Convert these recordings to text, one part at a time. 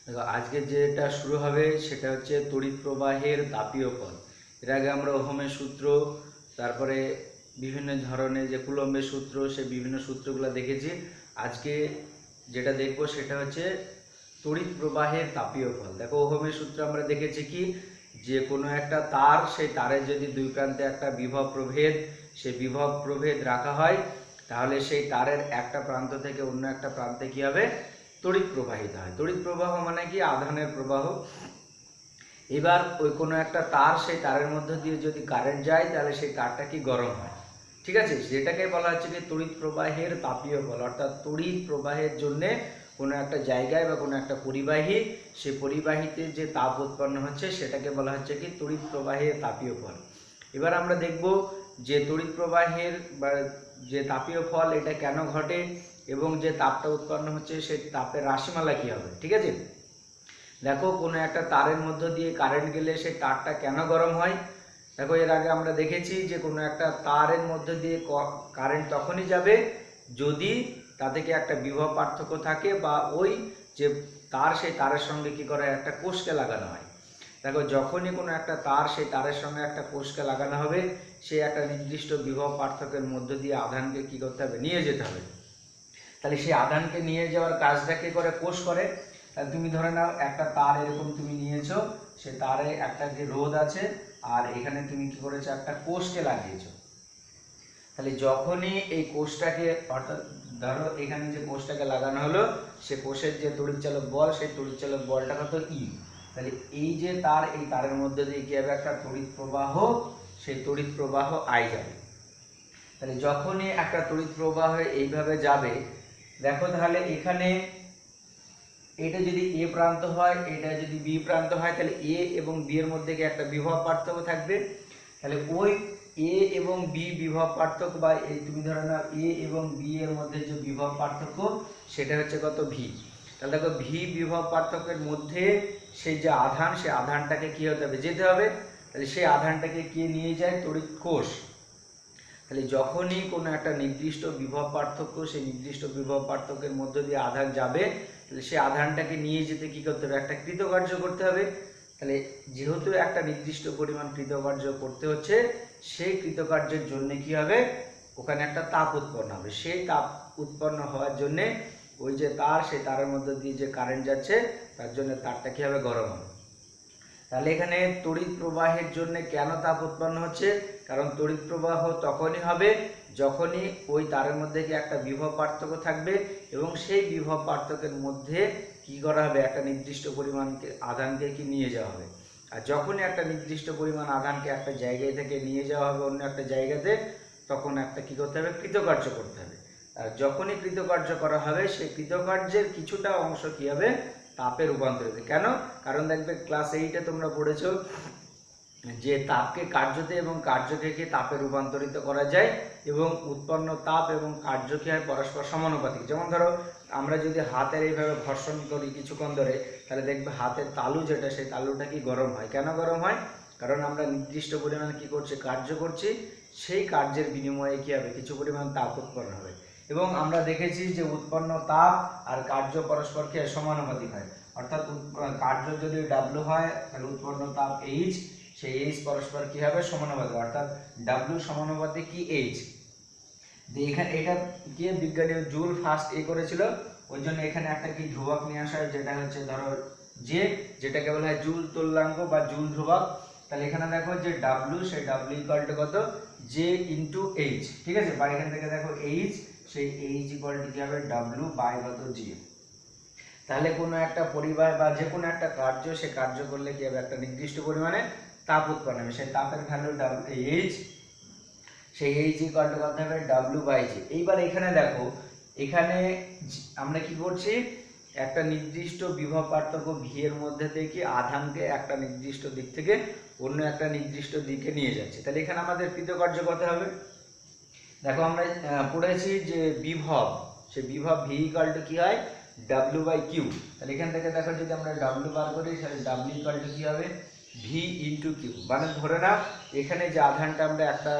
দেখো আজকে যেটা শুরু হবে সেটা হচ্ছে তড়িৎ প্রবাহের তাপীয় ফল। এর আগে আমরা ওহমের সূত্র, তারপরে বিভিন্ন ধরনের যে কুলম্বের সূত্র, সেই বিভিন্ন সূত্রগুলো দেখেছি। আজকে যেটা দেখব সেটা হচ্ছে তড়িৎ প্রবাহের তাপীয় ফল। দেখো ওহমের সূত্র আমরা দেখেছি কি, যে কোনো একটা তার, সেই তারের যদি দুই প্রান্তে একটা বিভব প্রভেদ, সেই বিভব প্রভেদ রাখা হয়, তাহলে সেই তারের একটা প্রান্ত থেকে অন্য একটা প্রান্তে কি হবে, তড়িৎ প্রবাহিত হয়। তড়িৎ প্রবাহ মানে কি, আধানের প্রবাহ। এবার ওই কোনো একটা তার, সেই তারের মধ্যে দিয়ে যদি কারেন্ট যায়, তাহলে সেই তারটা কি গরম হয়। ঠিক আছে, যেটাকে বলা হচ্ছে কি তড়িৎ প্রবাহের তাপীয় বল। অর্থাৎ তড়িৎ প্রবাহের জন্য কোনো একটা জায়গায় বা কোনো একটা পরিবাহী, সেই পরিবাহীতে যে তাপ উৎপন্ন হচ্ছে সেটাকে বলা হচ্ছে কি তড়িৎ প্রবাহের তাপীয় ফল। এবার আমরা দেখব যে তড়িৎ প্রবাহের বা যে তাপীয় ফল এটা কেন ঘটে, এবং যে তাপটা উৎপন্ন হচ্ছে সেই তাপের রাশিমালা কী হবে। ঠিক আছে, দেখো কোনো একটা তারের মধ্য দিয়ে কারেন্ট গেলে সেই তারটা কেন গরম হয়। দেখো এর আগে আমরা দেখেছি যে কোনো একটা তারের মধ্যে দিয়ে কারেন্ট তখনই যাবে যদি তা থেকে একটা বিভব পার্থক্য থাকে, বা ওই যে তার, সেই তারের সঙ্গে কি করে একটা কোষকে লাগানো হয়। দেখো যখনই কোনো একটা তার, সেই তারের সঙ্গে একটা কোষকে লাগানো হবে, সে একটা নির্দিষ্ট বিভব পার্থক্যের মধ্য দিয়ে আধানকে কি করতে হবে, নিয়ে যেতে হবে। তাহলে সেই আধানকে নিয়ে যাওয়ার কাজটা কি করে, কোষ করে। তাহলে তুমি ধরে নাও একটা তার এরকম তুমি নিয়েছো, সে তারে একটা যে রোধ আছে, আর এখানে তুমি কি করেছো, একটা কোষকে লাগিয়েছো। তাহলে যখনই এই কোষটাকে, অর্থাৎ ধরো এখানে যে কোষটাকে লাগানো হলো, সে কোষের যে তড়িৎচালক বল, সেই তড়িৎচালক বলটা কত, ই। তাহলে এই যে তার, এই তারের মধ্যে দিয়ে কি হবে, একটা তড়িৎ প্রবাহ, সেই তড়িৎ প্রবাহ আই যাবে। তাহলে যখনই একটা তড়িৎ প্রবাহ এইভাবে যাবে, দেখো তাহলে এখানে এটা যদি এ প্রান্ত হয়, এটা যদি বি প্রান্ত হয়, তাহলে এ এবং বি এর মধ্যে কি একটা বিভব পার্থক্য থাকবে। তাহলে ওই এ এবং বি বিভব পার্থক্য, বা এই তুমি ধরে নাও এ এবং বি এর মধ্যে যে বিভব পার্থক্য, সেটা হচ্ছে কত, ভি। তাহলে দেখো ভি বিভব পার্থক্যের মধ্যে সেই যে আধান, সেই আধানটাকে কি হতে হবে, যেতে হবে। তাহলে সেই আধানটাকে কে নিয়ে যায়, তড়িৎ কোষ। তাহলে যখনই কোনো একটা নির্দিষ্ট বিভব পার্থক্য, সেই নির্দিষ্ট বিভব পার্থক্যের মধ্য দিয়ে আধান যাবে, তাহলে সেই আধানটাকে নিয়ে যেতে কী করতে হবে, একটা কৃতকার্য করতে হবে। তাহলে যেহেতু একটা নির্দিষ্ট পরিমাণ কৃতকার্য করতে হচ্ছে, সেই কৃতকার্যের জন্য কি হবে, ওখানে একটা তাপ উৎপন্ন হবে। সেই তাপ উৎপন্ন হওয়ার জন্যে ওই যে তার, সেই তারের মধ্যে দিয়ে যে কারেন্ট যাচ্ছে, তার জন্য তারটা কী হবে, গরম হবে। তাহলে এখানে তড়িৎ প্রবাহের জন্য কেন তাপ উৎপন্ন হচ্ছে, কারণ তড়িৎ প্রবাহ তখনই হবে যখনই ওই তারের মধ্যে কি একটা বিভব পার্থক্য থাকবে, এবং সেই বিভব পার্থক্যের মধ্যে কি করা হবে, একটা নির্দিষ্ট পরিমাণকে আধানকে কি নিয়ে যাওয়া হবে। আর যখনই একটা নির্দিষ্ট পরিমাণ আধানকে একটা জায়গায় থেকে নিয়ে যাওয়া হবে অন্য একটা জায়গাতে, তখন একটা কি করতে হবে, কৃতকার্য করতে হবে। আর যখনই কৃতকার্য করা হবে, সেই কৃতকার্যের কিছুটা অংশ কি হবে, তাপে রূপান্তরিত। কেন, কারণ দেখবে ক্লাস 8-এ তোমরা পড়েছো যে তাপকে কার্যতে এবং কার্যকে কি তাপে রূপান্তরিত করা যায়, এবং উৎপন্ন তাপ এবং কার্য কি হয়, পরস্পর সমানুপাতিক। যেমন ধরো আমরা যদি হাতের এইভাবে ঘর্ষণ করি কিছুক্ষণ ধরে, তাহলে দেখবে হাতের তালু যেটা, সেই তালুটা কি গরম হয়। কেন গরম হয়, কারণ আমরা নির্দিষ্ট পরিমাণে কি করছি, কার্য করছি, সেই কার্যের বিনিময়ে কি হবে, কিছু পরিমাণ তাপ উৎপন্ন হবে। এবং আমরা দেখেছি যে উৎপন্ন তাপ আর কার্য পরস্পর কি সমানুপাতিক হয়। অর্থাৎ কার্য যদি ডাব্লু হয়, তাহলে উৎপন্ন তাপ এইচ, সেই এইচ পরস্পর কি হবে, সমানুপাতিক। অর্থাৎ ডাব্লু সমানুপাতিক কি, এইচ। এখানে এটা কি বিজ্ঞানী জুল ফার্স্ট করেছিল, ওই জন্য এখানে একটা কি ধ্রুবক নিয়ে আসা হয়, যেটা হচ্ছে ধরো জে, যেটাকে বলা হয় জুল তুল্যাঙ্ক বা জুল ধ্রুবক। তাহলে এখানে দেখো যে ডাব্লু, সেই ডাব্লু ইকুয়াল টু কত, জে ইন্টু এইচ। ঠিক আছে, বা এখান থেকে দেখো এইচ, সেই এইচ ইকুয়াল টু কি হবে, ডাব্লু বাই কত, জি। তাহলে কোনো একটা পরিবাহ বা যে কোনো একটা কার্য, সে কার্য করলে কি হবে, একটা নির্দিষ্ট পরিমাণে তাপ উৎপন্ন হবে। সেই তাপের ভ্যালু এইচ, সেই এইচ ইকুয়াল টু কত হবে, ডাব্লু বাই জি। এইবার এখানে দেখো, এখানে আমরা কি করছি, একটা নির্দিষ্ট বিভব পার্থক্য ভি এর মধ্যে থেকে আধানকে একটা নির্দিষ্ট দিক থেকে অন্য একটা নির্দিষ্ট দিকে নিয়ে যাচ্ছে। তাহলে এখানে আমাদের কৃতকার্য কত হবে, দেখো আমরা পড়েছি যে বিভব, সে বিভব ভি ইকুয়াল টু কি হয়, ডাব্লু বাই কিউ। তাহলে এখান থেকে দেখো যদি আমরা ডাব্লু বার করি, তাহলে ডাব্লু ইকুয়াল টু কি হবে, ভি ইন্টু কিউ। মানে ধরে নাও এখানে যে আধানটা আমরা একটা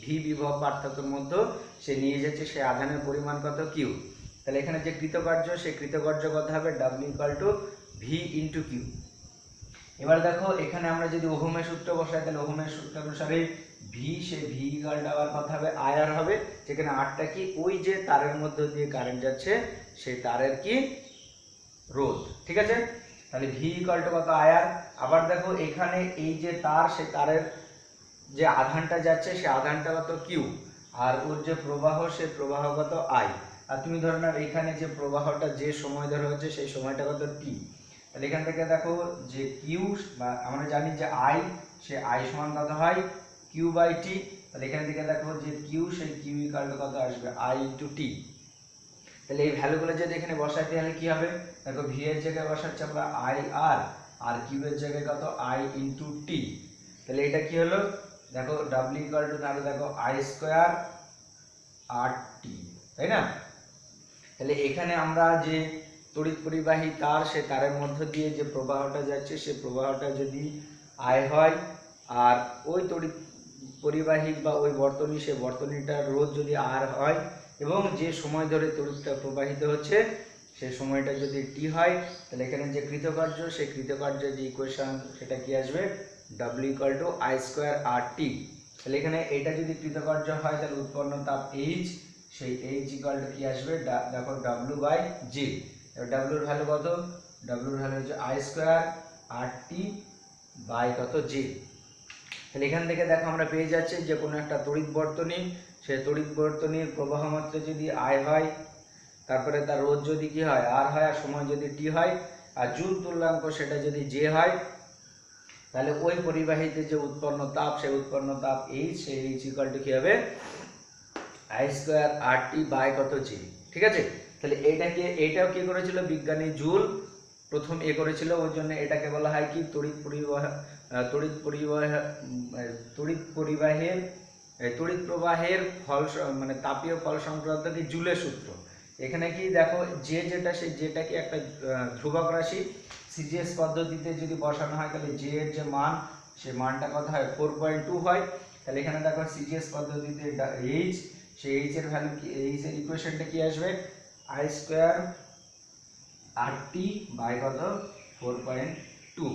ভি বিভব পার্থক্যের মধ্যে সে নিয়ে যাচ্ছে, সে আধানের পরিমাণ কত, কিউ। তাহলে এখানে যে কৃতকার্য, সেই কৃতকার্য কত হবে, W equal to V into Q. এবার দেখো এখানে আমরা যদি ওহমের সূত্র বসাই তাহলে ওহমের সূত্র অনুসারে ভি, সে ভি ইকুয়ালটা আবার কত হবে, আইআর হবে, যেখানে আরটা কি ওই যে তারের মধ্যে দিয়ে কারেন্ট যাচ্ছে সেই তারের কি রোধ, ঠিক আছে। তাহলে ভি ইকুয়ালটা কত, আইআর। আবার দেখো এখানে এই যে তার, সেই তারের যে আধানটা যাচ্ছে সে আধানটা কত, কিউ, আর ওর যে প্রবাহ সে প্রবাহ কত, আই। আর তুমি ধরে নাও এখানে যে প্রবাহটা যে সময় ধরে হচ্ছে সেই সময়টা কত, টি। তাহলে এখান থেকে দেখো যে কিউ, বা আমরা জানি যে আই, সে আই সমান কত হয়, কিউ বাই টি। তাহলে এখান থেকে দেখো যে কিউ, সেই কিউ ইকুয়াল টু কত আসবে, আই ইন্টু টি। তাহলে এই ভ্যালুগুলো যদি এখানে বসাইতে হলে কি হবে, দেখো ভি এর জায়গায় বসাচ্ছি আমরা আই আর, আর কিউ এর জায়গায় কত, আই ইন্টু টি। তাহলে এটা কি হলো, দেখো ডাব্লিউ ইকুয়াল টু, তাহলে দেখো আই স্কোয়ার আর টি, তাই না। তাহলে এখানে আমরা যে তড়িৎ পরিবাহী তার, সে তারের মধ্য দিয়ে যে প্রবাহটা যাচ্ছে সে প্রবাহটা যদি আই হয়, আর ওই তড়িৎ পরিবাহী বা ওই বর্তনী, সে বর্তনীটার রোধ যদি আর হয়, এবং যে সময় ধরে তড়িৎটা প্রবাহিত হচ্ছে সেই সময়টা যদি টি হয়, তাহলে এখানে যে কৃতকার্য, সেই কৃতকার্যের যে ইকুয়েশন সেটা কি আসবে, W equal to I square R T. তাহলে এখানে এটা যদি কৃতকার্য হয় তাহলে উৎপন্ন তাপ এইচ, সেই এইচ ইকুয়াল টু কি আসবে, দেখো ডাব্লিউ বাই জি। এবার ডাব্লিউর ভ্যালু কত, ডাব্লিউর ভ্যালু হচ্ছে I square R T by কত, জি। তাহলে এখান থেকে দেখো আমরা পেয়ে যাচ্ছি যে কোনো একটা তড়িৎ বর্তনী, সে তড়িৎ বর্তনীর প্রবাহ মাত্রা যদি আই হয়, তারপরে তার রোধ যদি কি হয়, আর হয়, আর সময় যদি টি হয়, আর জুল তুল্যাঙ্ক সেটা যদি জে হয়, তাহলে ওই পরিবাহীতে যে উৎপন্ন তাপ, সেই উৎপন্ন তাপ এইচ, সেই এইচ ইকুয়াল টু কি হবে, I square R T by কত, জি। ঠিক আছে। তাহলে এইটাও কি করেছিল বিজ্ঞানী জুল প্রথম করেছিল, ওই জন্য এটাকে বলা হয় কি, তড়িৎ প্রবাহের ফল, মানে তাপীয় ফল সংক্রান্ত কি জুলের সূত্র। এখানে কি দেখো যে যেটা, সেই যেটা কি একটা ধ্রুবক রাশি, সিজিএস পদ্ধতিতে যদি বসানো হয় তাহলে জে এর যে মান, সে মানটা কত হয়, 4.2 হয়। তাহলে এখানে দেখো সিজিএস পদ্ধতিতে এইচ, সেই এইচ এর ভ্যালু কি, এইচ এর ইকুয়েশনটা কি আসবে, I square R T by কত, 4.2।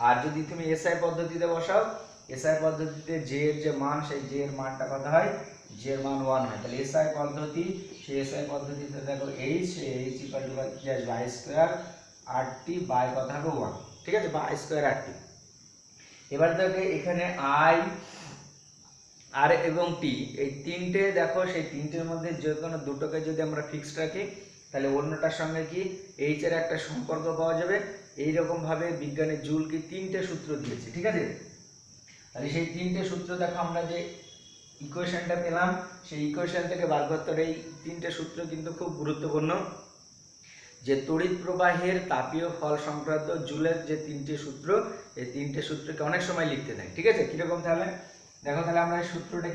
আর যদি তুমি এসআই পদ্ধতিতে বসাও, এসআই পদ্ধতিতে জে এর যে মান, সেই জে এর মানটা কত হয়, জে এর মান 1 হয়। তাহলে এসআই পদ্ধতি, সেই এসআই পদ্ধতিতে দেখো এইচ, সেই এইচ ইকুয়াল টু কি আসবে, I square R T by কত হবে, 1। ঠিক আছে, বা আই স্কোয়ার আর টি। এবার দেখো এখানে আই, আর এবং টি, এই তিনটে দেখো, সেই তিনটের মধ্যে যে কোনো দুটোকে যদি আমরা ফিক্সড রাখি তাহলে অন্যটার সঙ্গে কি এইচ এর একটা সম্পর্ক পাওয়া যাবে। এইরকম ভাবে বিজ্ঞানী জুল কি তিনটে সূত্র দিয়েছে, ঠিক আছে। তাহলে সেই তিনটে সূত্র দেখো আমরা যে ইকুয়েশনটা পেলাম, সেই ইকুয়েশন থেকে বার করতে এই তিনটে সূত্র কিন্তু খুব গুরুত্বপূর্ণ। যে তড়িৎ প্রবাহের তাপীয় ফল সংক্রান্ত জুলের যে তিনটে সূত্র, এই তিনটে সূত্রকে অনেক সময় লিখতে দেয়, ঠিক আছে। কিরকম, তাহলে দেখো, তাহলে আমরা এই সূত্রটা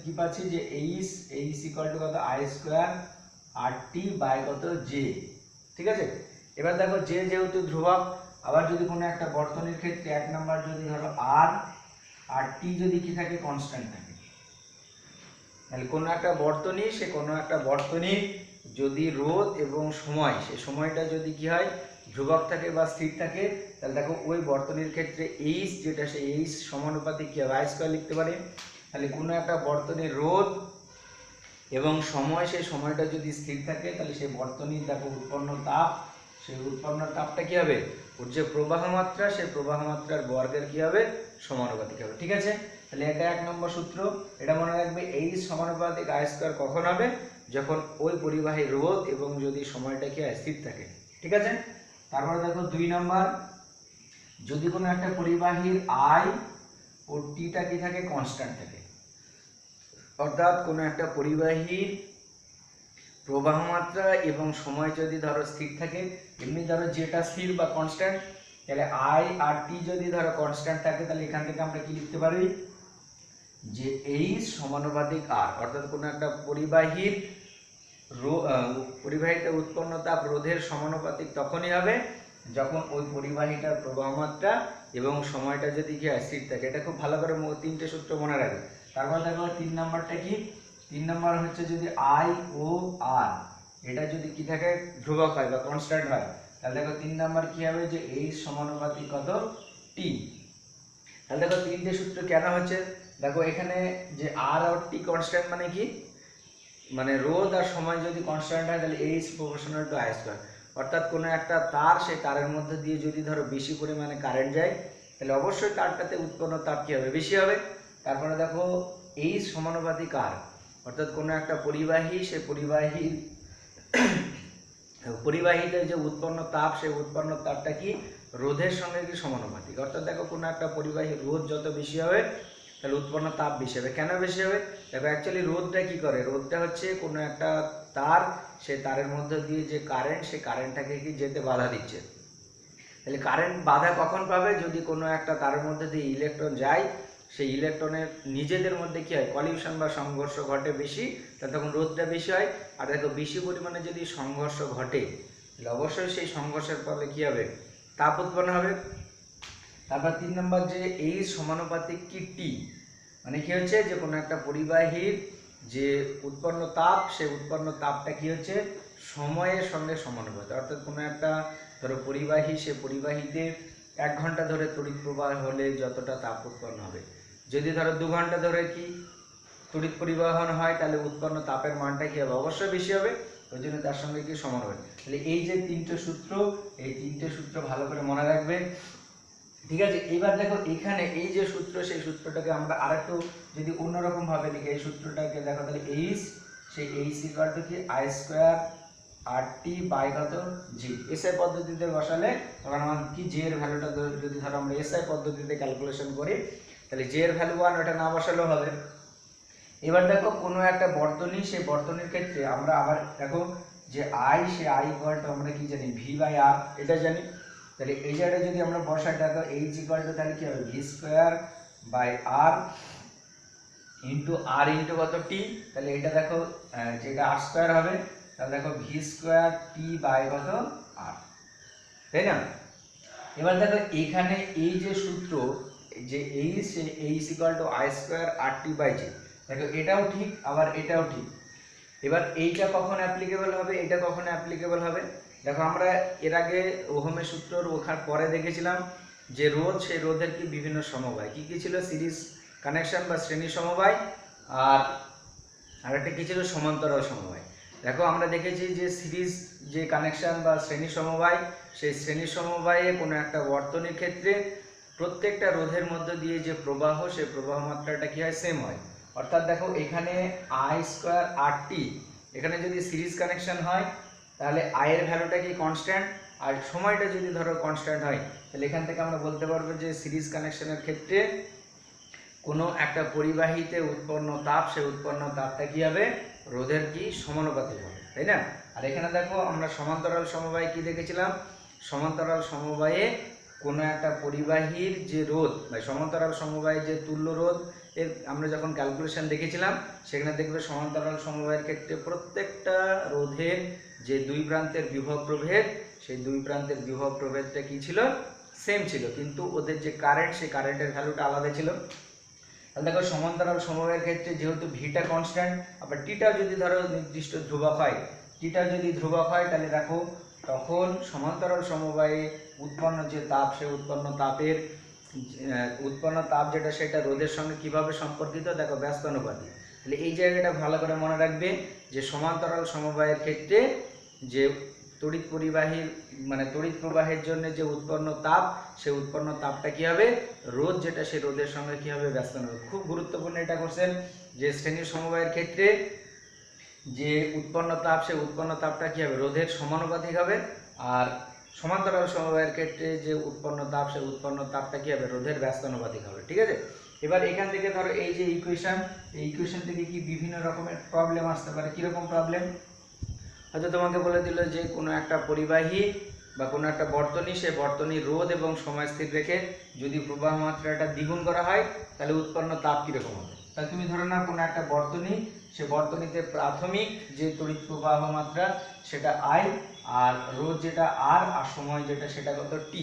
কি পাচ্ছি, যে এইচ ইকুয়াল টু কত, I square R T by কত, জে। ঠিক আছে। এবার দেখো জে যেহেতু ধ্রুবক, আবার যদি কোনো একটা বর্তনীর ক্ষেত্রে এক নাম্বার যদি ধরো আর টি যদি কি থাকে, কনস্ট্যান্ট থাকে, তাহলে কোনো একটা বর্তনী, সে কোনো একটা বর্তনীর যদি রোধ এবং সময়, সেই সময়টা যদি কি হয়, ধ্রুবক থাকে বা স্থির থাকে, তাহলে দেখো ওই বর্তনীর ক্ষেত্রে এইচ যেটা, সেই এইচ সমানুপাতিক কি হবে, আই স্কয়ার লিখতে পারি। তাহলে কোনো একটা বর্তনীর রোধ এবং সময়, সেই সময়টা যদি স্থির থাকে, তাহলে সেই বর্তনীর দেখো উৎপন্ন তাপ, সেই উৎপন্ন তাপটা কি হবে, ওর যে প্রবাহ মাত্রা, সেই প্রবাহ মাত্রার বর্গের কি হবে, সমানুপাতিক হবে। ঠিক আছে। তাহলে এটা এক নম্বর সূত্র, এটা মনে রাখবে, এইচ সমানুপাতিক আই স্কয়ার কখন হবে, যখন ওই পরিবাহী রোধ এবং যদি সময়টা কি স্থির থাকে। ঠিক আছে। তারপরে দেখো 2 নাম্বার, যদি কোনো একটা পরিবাহীর আই ও টিটা কি থাকে, কনস্ট্যান্ট থাকে, অর্থাৎ কোনো একটা পরিবাহীর প্রবাহ মাত্রা এবং সময় যদি ধরো স্থির থাকে, এমনি ধরো যেটা স্থির বা কনস্ট্যান্ট, তাহলে আই আর টি যদি ধরো কনস্ট্যান্ট থাকে, তাহলে এখান থেকে আমরা কি লিখতে পারি, যে এইচ সমানুপাতিক আর, অর্থাৎ কোনো একটা পরিবাহীতে উৎপন্ন তাপ রোধের সমানুপাতিক তখনই হবে যখন ওই পরিবাহীটার প্রবাহ মাত্রা এবং সময়টা যদি কি স্থির থাকে। এটা খুব ভালো করে তিনটে সূত্র মনে রাখবে। তারপর দেখো 3 নাম্বারটা কি, 3 নাম্বার হচ্ছে যদি আই ও আর এটা যদি কি থাকে, ধ্রুবক হয় বা কনস্ট্যান্ট হয়, তাহলে দেখো 3 নাম্বার কি হবে যে H সমানুপাতিক কত T। তাহলে দেখো তিনটে সূত্র কেন হচ্ছে, দেখো এখানে যে R আর T কনস্ট্যান্ট মানে কি, মানে রোধ আর সময় যদি কনস্ট্যান্ট হয় তাহলে H proportional to I square, অর্থাৎ কোনো একটা তার, সেই তারের মধ্যে দিয়ে যদি ধরো বেশি পরিমাণে কারেন্ট যায় তাহলে অবশ্যই তারটাতে উৎপন্ন তাপ কী হবে, বেশি হবে। তারপরে দেখো H সমানুপাতিক R, অর্থাৎ কোনো একটা পরিবাহী, সেই পরিবাহীতে যে উৎপন্ন তাপ, সেই উৎপন্ন তাপটা কি রোধের সঙ্গে কি সমানুপাতিক। অর্থাৎ দেখো কোনো একটা পরিবাহীর রোধ যত বেশি হবে তাহলে উৎপন্ন তাপ বেশি হবে। কেন বেশি হবে, দেখো অ্যাকচুয়ালি রোধটা কি করে, রোধটা হচ্ছে কোনো একটা তার, সেই তারের মধ্যে দিয়ে যে কারেন্ট, সেই কারেন্টটাকে কি যেতে বাধা দিচ্ছে। তাহলে কারেন্ট বাধা কখন পাবে, যদি কোনো একটা তারের মধ্যে দিয়ে ইলেকট্রন যায়, সেই ইলেকট্রনের নিজেদের মধ্যে কি হয়, কলিউশন বা সংঘর্ষ ঘটে বেশি, তাহলে তখন রোধটা বেশি হয়। আর দেখো বেশি পরিমাণে যদি সংঘর্ষ ঘটে তাহলে অবশ্যই সেই সংঘর্ষের ফলে কি হবে, তাপ উৎপন্ন হবে। তারপর 3 নম্বর যে এই সমানুপাতিক কি টি, মানে কি হচ্ছে যে কোনো একটা পরিবাহীর যে উৎপন্ন তাপ, সেই উৎপন্ন তাপটা কি হচ্ছে সময়ের সঙ্গে সমানুপাতিক। অর্থাৎ কোনো একটা ধরো পরিবাহী, সে পরিবাহীতে 1 ঘন্টা ধরে তড়িৎ প্রবাহ হলে যতটা তাপ উৎপন্ন হবে, যদি ধরো 2 ঘন্টা ধরে কি তড়িৎ পরিবহন হয় তাহলে উৎপন্ন তাপের মানটা কি হবে, অবশ্যই বেশি হবে, ওই জন্য তার সঙ্গে কি সমান হবে। তাহলে এই যে তিনটে সূত্র, এই তিনটে সূত্র ভালো করে মনে রাখবে, ঠিক আছে। এবার দেখো এখানে এই যে সূত্র, সেই সূত্রটাকে আমরা আরেকটু যদি অন্যরকম ভাবে লিখি, এই সূত্রটাকে দেখো তাহলে H, সেই H ইকুয়াল টু কি I স্কয়ার RT বাই কত G। এসআই পদ্ধতিতে বসালে তখন আমার কি J এর ভ্যালুটা যদি ধরো আমরা এসআই পদ্ধতিতে ক্যালকুলেশন করি তাহলে J এর ভ্যালু 1, ওটা না বসালেও হবে। এবার দেখো কোনো একটা বর্তনী, সেই বর্তনীর ক্ষেত্রে আমরা আবার দেখো যে I, say I equal to আমরা কি জানি V বাই R, এটা জানি। তাহলে এই জায়গাটা যদি আমরা বসাই দেখো H ইকুয়াল টু তাহলে কি হবে V square by R into R into কত T, তাহলে এটা দেখো যেটা R স্কয়ার হবে, তাহলে দেখো V স্কয়ার T বাই কত R, তাই না। এবার দেখো এখানে এই যে সূত্র যে H equal to I square RT by G, দেখো এটাও ঠিক আবার এটাও ঠিক। এবার এইটা কখন অ্যাপ্লিকেবল হবে, এটা কখন অ্যাপ্লিকেবল হবে, দেখো আমরা এর আগে ওহমের সূত্রর ওখান পরে দেখেছিলাম যে রোধ, সেই রোধের কি বিভিন্ন সমবায়, কি কি ছিল, সিরিজ কানেকশন বা শ্রেণী সমবায়, আর আরেকটা কি ছিল সমান্তরাল সমবায়। দেখো আমরা দেখেছি যে সিরিজ যে কানেকশন বা শ্রেণী সমবায়, সেই শ্রেণী সমবায়ে কোনো একটা বর্তনীর ক্ষেত্রে প্রত্যেকটা রোধের মধ্যে দিয়ে যে প্রবাহ, সেই প্রবাহ মাত্রাটা কি হয়, সেম হয়। অর্থাৎ দেখো এখানে I স্কয়ার RT, এখানে যদি সিরিজ কানেকশন হয় তাহলে I এর ভ্যালুটা কি কনস্ট্যান্ট, আর সময়টা যদি ধরো কনস্ট্যান্ট হয় তাহলে এখান থেকে আমরা বলতে পারবো যে সিরিজ কানেকশনের ক্ষেত্রে কোনো একটা পরিবাহীতে উৎপন্ন তাপ, সেই উৎপন্ন তাপটা কি হবে, রোধের কি সমানুপাতিক হবে, তাই না। আর এখানে দেখো আমরা সমান্তরাল সমবায় কি দেখেছিলাম, সমান্তরাল সমবায়ে কোনো একটা পরিবাহীর যে রোধ বা সমান্তরাল সমবায়ে যে তুল্য রোধ এর আমরা যখন ক্যালকুলেশন দেখেছিলাম, সেখানে দেখবে সমান্তরাল সমবায়ের ক্ষেত্রে প্রত্যেকটা রোধের যে দুই প্রান্তের বিভব প্রভেদ, সেই দুই প্রান্তের বিভব প্রভেদটা কি ছিল, সেম ছিল, কিন্তু ওদের যে কারেন্ট, সেই কারেন্টের ভ্যালুটা আলাদা ছিল। তাহলে দেখো সমান্তরাল সমবায়ের ক্ষেত্রে যেহেতু ভিটা কনস্ট্যান্ট, আবার টিটাও যদি ধরো নির্দিষ্ট ধ্রুবক হয়, টিটাও যদি ধ্রুবক হয় তাহলে দেখো তখন সমান্তরাল সমবায়ে উৎপন্ন যে তাপ, সেই উৎপন্ন তাপ যেটা, সেটা রোধের সঙ্গে কিভাবে সম্পর্কিত, দেখো ব্যস্তানুপাতিক। তাহলে এই জায়গাটা ভালো করে মনে রাখবে যে সমান্তরাল সমবায়ের ক্ষেত্রে যে তড়িৎ পরিবাহীর মানে তড়িৎ প্রবাহের জন্য যে উৎপন্ন তাপ, সেই উৎপন্ন তাপটা কি হবে, রোধ যেটা, সেই রোধের সঙ্গে কি হবে, ব্যস্তানুপাতিক। খুব গুরুত্বপূর্ণ এটা কোশ্চেন, যে শ্রেণীর সমবায়ের ক্ষেত্রে যে উৎপন্ন তাপ, সেই উৎপন্ন তাপটা কি হবে, রোধের সমানুপাতিক হবে, আর সমান্তরাল সমবায়ের ক্ষেত্রে যে উৎপন্ন তাপ, সেই উৎপন্ন তাপটা কি হবে, রোধের ব্যস্তানুপাতিক হবে, ঠিক আছে। এবার এখান থেকে ধরো এই যে ইকুয়েশন, এই ইকুয়েশন থেকে কি বিভিন্ন রকমের প্রবলেম আসতে পারে। কিরকম প্রবলেম, হয়তো তোমাকে বলে দিল যে কোনো একটা পরিবাহী বা কোনো একটা বর্তনী, সেই বর্তনীর রোধ এবং সময় স্থির রেখে যদি প্রবাহ মাত্রাটা দ্বিগুণ করা হয় তাহলে উৎপন্ন তাপ কীরকম হবে। তাহলে তুমি ধরো না কোনো একটা বর্তনী, সে বর্তনীতে প্রাথমিক যে তড়িৎ প্রবাহ মাত্রা সেটা I, আর রোধ যেটা R, আর সময় যেটা সেটা কত T।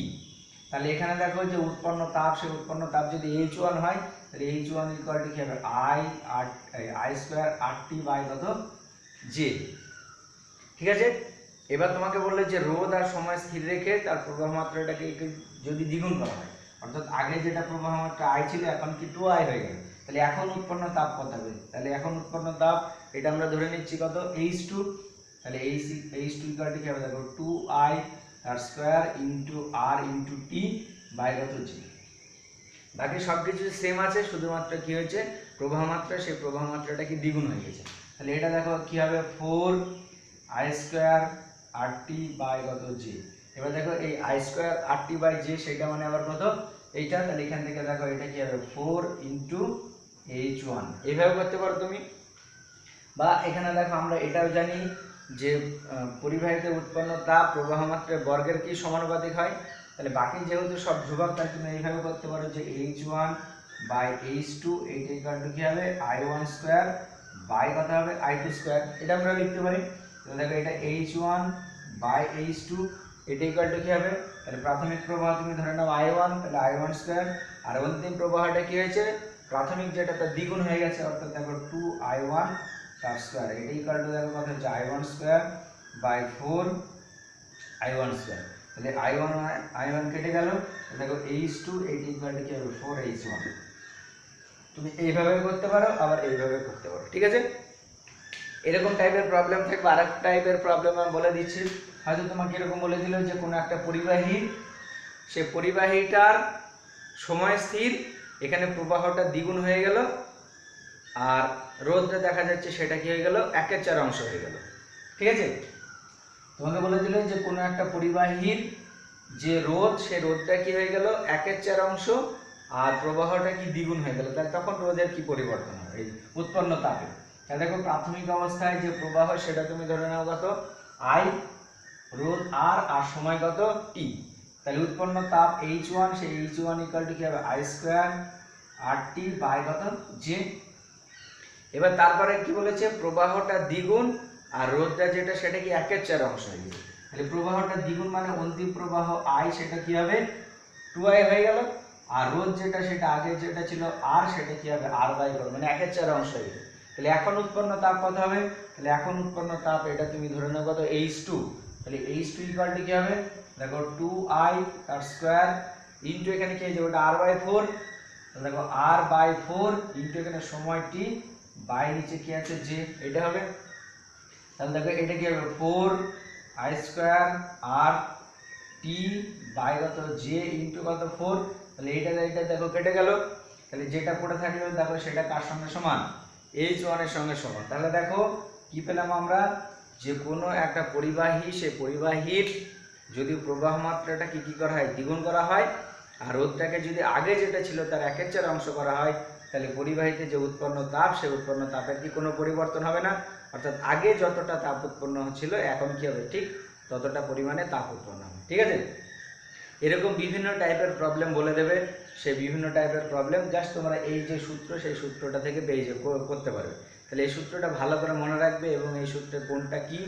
তাহলে এখানে দেখো যে উৎপন্ন তাপ, সেই উৎপন্ন তাপ যদি H1 হয় তাহলে H1 ইকুয়াল টু কি হবে, I স্কয়ার RT বাই কত J, ঠিক আছে। এবার তোমাকে বললে যে রোধ আর সময় স্থির রেখে তার প্রবাহ মাত্রাটাকে যদি দ্বিগুণ করা হয়, অর্থাৎ আগে যেটা প্রবাহ মাত্রা আই ছিল এখন কি 2i হয়ে গেল, তাহলে এখন উৎপন্ন তাপ কত হবে? তাহলে এখন উৎপন্ন তাপ এটা আমরা ধরে নিচ্ছি কত, h2, তাহলে h2 ইকুয়াল টু কি হবে দেখো 2i তার square into r into t by কত g। বাকি সব কিছু সেম আছে, শুধুমাত্র কি হয়েছে প্রবাহ মাত্রা, সেই প্রবাহ মাত্রাটা কি দ্বিগুণ হয়ে গেছে। তাহলে এটা দেখো কি হবে 4i স্কয়ার RT বাই কত j। এবার দেখো এই i square RT by j সেটা মানে আবার কত এইটা, তাহলে এখান থেকে দেখো এটা কি হবে 4 ইনটু h1, এইভাবে করতে পারো তুমি। বা এখানে দেখো আমরা এটাও জানি যে পরিবাহীতে উৎপন্ন তাপ প্রবাহ মাত্রার বর্গের কি সমানুপাতিক হয়, তাহলে বাকি যেহেতু সব ধ্রুবক তাই তুমি এইভাবে করতে পারো যে h1 বাই h2 এইটা ইকুয়াল টু কি হবে i1 স্কয়ার বাই কত হবে i2 স্কয়ার, এটা আমরা লিখতে পারি। তাহলে দেখো এটা h1 বাই h2 এটা ইকুয়াল টু কি হবে, তাহলে প্রাথমিক প্রবাহ তুমি ধরে নাও i1, তাহলে i1 স্কয়ার, আর অন্তিম প্রবাহটা কি হয়েছে প্রাথমিক যেটা তার দ্বিগুণ হয়ে গেছে, অর্থাৎ দেখো 2i1 তার স্কয়ার, এটা ইকুয়াল টু দেখো কত হচ্ছে i1 square by 4 i1 square, তাহলে i1 কেটে গেল, দেখো h2 এইটা ইকুয়াল টু কি হবে 4h1। তুমি এইভাবে করতে পারো আবার এইভাবে করতে পারো, ঠিক আছে। এরকম টাইপের প্রবলেম থাকবে। আরেকটা টাইপের প্রবলেম আমি বলে দিচ্ছি, হয়তো তোমাকে এরকম বলে দিল যে কোনো একটা পরিবাহী, সে পরিবাহীটার সময় স্থির, এখানে প্রবাহটা দ্বিগুণ হয়ে গেল, আর রোধটা দেখা যাচ্ছে সেটা কি হয়ে গেল 1/4 অংশ হয়ে গেল, ঠিক আছে। তোমাকে বলে দিল যে কোনো একটা পরিবাহীর যে রোধ, সে রোধটা কি হয়ে গেল 1/4 অংশ, আর প্রবাহটা কি দ্বিগুণ হয়ে গেল, তাহলে তখন রোধের কি পরিবর্তন হবে এই উৎপন্ন তাপে। তাহলে দেখো প্রাথমিক অবস্থায় যে প্রবাহ সেটা তুমি ধরে নাও কত i, রোধ r, আর সময় কত t, তাহলে উৎপন্ন তাপ h1, সেই h1 ইকুয়াল টু কি হবে i স্কয়ার RT বাই কত j। এবার তারপরে কি বলেছে প্রবাহটা দ্বিগুণ আর রোধটা যেটা সেটা কি 1/4 অংশ হয়ে গেছে, তাহলে প্রবাহটা দ্বিগুণ মানে অন্তিম প্রবাহ i সেটা কি হবে 2i হয়ে গেল, আর রোধ যেটা সেটা আগে যেটা ছিল r সেটা কি হবে r বাই 4 মানে 1/4 অংশ হয়ে গেল। তাহলে এখন উৎপন্ন তাপ কত হবে, তাহলে এখন উৎপন্ন তাপ এটা তুমি ধরে নাও কত h2, তাহলে h2 ইকুয়াল টু কি হবে দেখো 2i তার স্কয়ার ইনটু এখানে কি হয়ে যাবে ওটা r বাই 4, তাহলে দেখো r বাই 4 ইনটু এখানে সময় t বাই নিচে কি আছে j, এটা হবে। তাহলে দেখো এটা কি হবে 4i square r t by কত j ইনটু কত 4, তাহলে এটা দেখো কেটে গেল, তাহলে যেটা পড়ে থাকলো দেখো সেটা কার সঙ্গে সমান h1 এর সঙ্গে সমান। তাহলে দেখো কি পেলাম আমরা, যে কোনো একটা পরিবাহী, সে পরিবাহীর যদি প্রবাহ মাত্রাটা কি করা হয় দ্বিগুণ করা হয়, আর রোধটাকে যদি আগে যেটা ছিল তার 1/4 অংশ করা হয়, তাহলে পরিবাহীতে যে উৎপন্ন তাপ সে উৎপন্ন তাপের কি কোনো পরিবর্তন হবে না, অর্থাৎ আগে যতটা তাপ উৎপন্ন হচ্ছিল এখন কি হবে ঠিক ততটা পরিমাণে তাপ উৎপন্ন হবে, ঠিক আছে। এরকম বিভিন্ন টাইপের প্রবলেম বলে দেবে, সেই বিভিন্ন টাইপের প্রবলেম জাস্ট তোমরা এই যে সূত্র সেই সূত্রটা থেকে পেয়ে করতে পারবে। তাহলে এই সূত্রটা ভালো করে মনে রাখবে এবং এই সূত্রের কোনটা কি